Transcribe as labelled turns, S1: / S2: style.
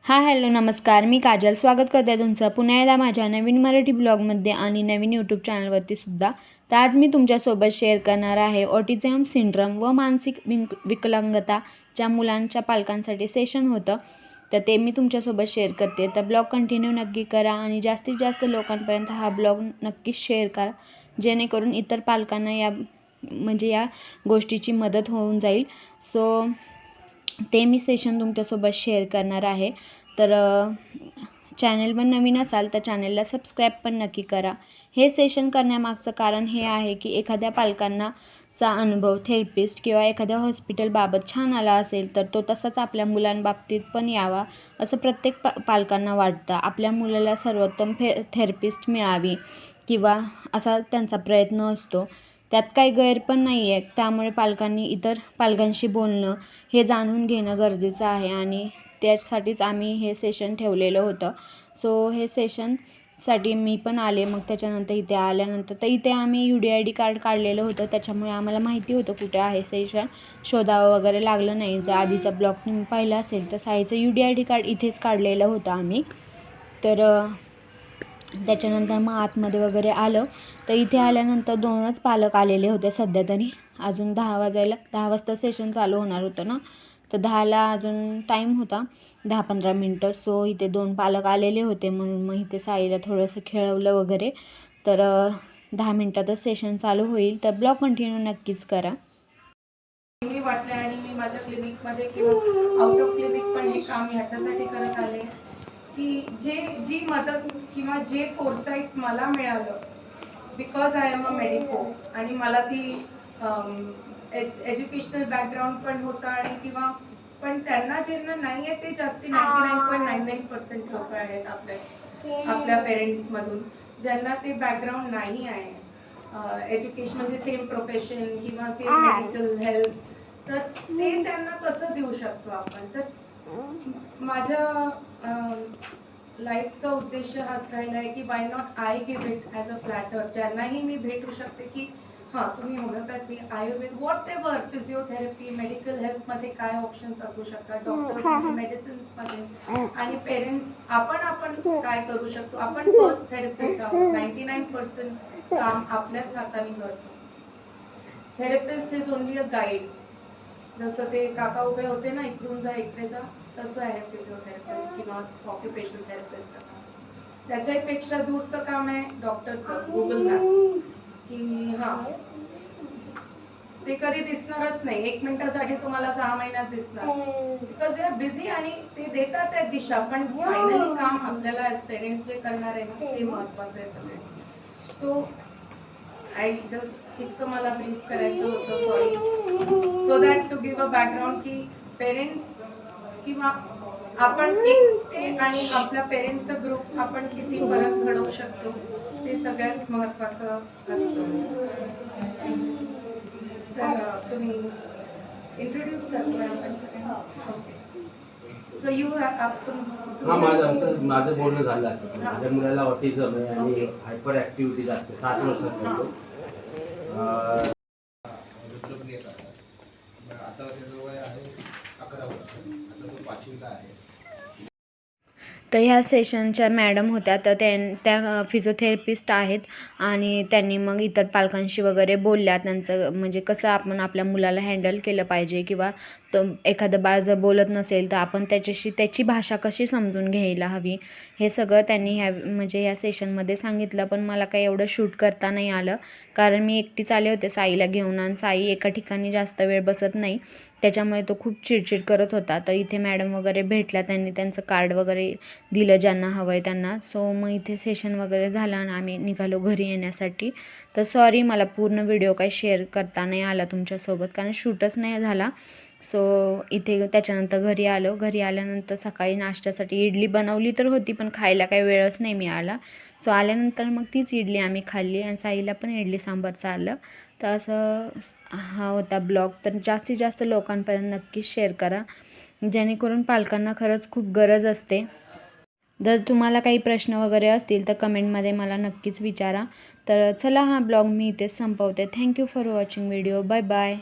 S1: Hello नमस्कार, मी काजल. स्वागत करते तुमचं पुन्हा एकदा माझ्या नवीन मराठी ब्लॉगमध्ये आणि नवीन यूट्यूब चॅनलवरती सुद्धा. तर आज मी तुमच्यासोबत शेअर करणार आहे ऑटिझम सिंड्रोम व मानसिक विकलांगता ज्या मुलांच्या पालकांसाठी सेशन होतं, तर ते मी तुमच्यासोबत शेअर करते. तर ब्लॉग कंटिन्यू नक्की करा आणि जास्तीत जास्त लोकांपर्यंत हा ब्लॉग नक्कीच शेअर करा, जेणेकरून इतर पालकांना या गोष्टीची मदत होऊन जाईल. सो ते मी सेशन तुमच्यासोबत शेअर करणार आहे. तर चॅनलवर नवीन असाल तर चॅनलला सबस्क्राईब पण नक्की करा. हे सेशन करण्यामागचं कारण हे आहे की एखाद्या पालकांनाचा अनुभव थेरपिस्ट किंवा एखाद्या हॉस्पिटलबाबत छान आला असेल, तर तो तसाच आपल्या मुलांबाबतीत पण यावा असं प्रत्येक पालकांना वाटतं. आपल्या मुलाला सर्वोत्तम थेरपिस्ट मिळावी किंवा असा त्यांचा प्रयत्न असतो. त्यात काही गैर पण नाही आहे. त्यामुळे पालकांनी इतर पालकांशी बोलणं हे जाणून घेणं गरजेचं आहे आणि त्यासाठीच आम्ही हे सेशन ठेवलेलं होतं. सो हे सेशनसाठी मी पण आले. मग त्याच्यानंतर इथे आल्यानंतर तर इथे आम्ही UDID कार्ड काढलेलं होतं, त्याच्यामुळे आम्हाला माहिती होतं कुठे आहे सेशन. शोधावं वगैरे लागलं नाही. जर आधीचा ब्लॉग तुम्ही पाहिला असेल तर साईचं UDID कार्ड इथेच काढलेलं होतं आम्ही. तर त्याच्यानंतर मग आतमध्ये वगैरे आलं. तर इथे आल्यानंतर 2च पालक आलेले होते सध्या तरी. अजून 10 वाजता सेशन चालू होणार होतं ना, तर 10ला अजून टाईम होता, 10-15 मिनटं. सो इथे 2 पालक आलेले होते, म्हणून मग इथे साईला थोडंसं खेळवलं वगैरे. तर 10 मिनटातच सेशन चालू होईल. तर ब्लॉग कंटिन्यू नक्कीच करा.
S2: मी वाटलं आणि मी माझ्या क्लिनिकमध्ये किंवा आउट ऑफ क्लिनिक पण हे काम ह्याच्यासाठी करत आले की जी मदत किंवा जे फोरसाईट मला मिळालं, because I am a medico आणि मला ती एज्युकेशनल बॅकग्राऊंड पण होता आणि किंवा पण त्यांना ज्यांना नाही आहे ते जास्ती 99.99% लोक आहेत आपल्या पेरेंट्समधून ज्यांना ते बॅकग्राऊंड नाही आहे. एज्युकेशन म्हणजे सेम प्रोफेशन किंवा सेम मेडिकल हेल्थ, तर ते त्यांना कसं देऊ शकतो आपण. तर माझ्या लाईफचा उद्देश हाच राहिला आहे की why not I give it as a platter. ज्यांनाही मी भेटू शकते की हां तुम्ही homeopathy, Ayurveda, whatever, physiotherapy, medical हेल्थमध्ये काय ऑप्शन्स असू शकतात, डॉक्टर्स मेडिसिन्समध्ये, आणि पेरेंट्स आपण काय करू शकतो. आपण फर्स्ट थेरपिस्ट आहोत. 99% काम आपल्याच हाताने करतो. Therapist is only a guide. जसं ते काका उभे होते ना, इकडून जा इकडे जा, तसं आहे फिजिओथेरपिस्ट किंवा ऑक्युपेशनल थेरपिस्टचं काम. त्याच्यापेक्षा दूरचं काम आहे डॉक्टरचं गुगल मॅप, की हां ते कधी दिसणारच नाही. 1 मिनिटासाठी तुम्हाला 6 महिन्यात दिसणार, बिकॉज दे आर बिझी आणि ते देतात त्या दिशा, पण फायनली काम आपल्याला ॲज पेरेंट्स जे करणार आहे ना, ते महत्वाचं आहे सगळे. सो आय जस्ट इतकं मला ब्रीफ करायचं होतं, sorry, so that to give a background की पेरेंट्स किंवा आपण एकटे आणि आपल्या पेरेंट्सचा ग्रुप आपण किती फरक घडवू शकतो ते सगळ्यात महत्वाचं असतं. तर तुम्ही इंट्रोड्यूस करतोय आपण सगळ्यांना. सो यू
S3: माझं बोलणं झालं आहे. माझ्या मुलाला ऑटिझम आहे आणि हायपर ॲक्टिव्हिटी असते. 7 वर्षाचा.
S4: आता त्याचं वय आहे 11 वर्ष. आता तो 5वीला आहे.
S1: तर ह्या सेशनच्या मॅडम होत्या, तर त्या फिजिओथेरपिस्ट आहेत आणि त्यांनी मग इतर पालकांशी वगैरे बोलल्या. त्यांचं म्हणजे कसं आपण आपल्या मुलाला हँडल केलं पाहिजे किंवा एखादं बाळ जर बोलत नसेल तर आपण त्याची भाषा कशी समजून घ्यायला हवी, हे सगळं त्यांनी ह्या सेशनमध्ये सांगितलं. पण मला काही एवढं शूट करता नाही आलं, कारण मी एकटीच आले होते साईला घेऊन आणि साई एका ठिकाणी जास्त वेळ बसत नाही, त्याच्यामुळे तो खूप चिडचिड करत होता. तर इथे मॅडम वगैरे भेटल्या, त्यांनी त्यांचं कार्ड वगैरे दिलं ज्यांना हवं आहे त्यांना. सो मग इथे सेशन वगैरे झालं आणि आम्ही निघालो घरी येण्यासाठी. तर सॉरी, मला पूर्ण व्हिडिओ काही शेअर करता नाही आला तुमच्यासोबत, कारण शूटच नाही झाला. सो इथे त्याच्यानंतर घरी आलो. घरी आल्यानंतर सकाळी नाश्त्यासाठी इडली बनवली तर होती, पण खायला काही वेळच नाही मिळाला. सो आल्यानंतर मग तीच इडली आम्ही खाल्ली आणि साईला पण इडली सांबार चाललं. तर असं हा होता ब्लॉग. तर जास्तीत जास्त लोकांपर्यंत नक्कीच शेअर करा, जेणेकरून पालकांना खरंच खूप गरज असते. जर तुम्हाला काही प्रश्न वगैरे असतील तर कमेंटमध्ये मला नक्कीच विचारा. तर चला, हा ब्लॉग मी इथेच संपवते. Thank you for watching video. Bye bye.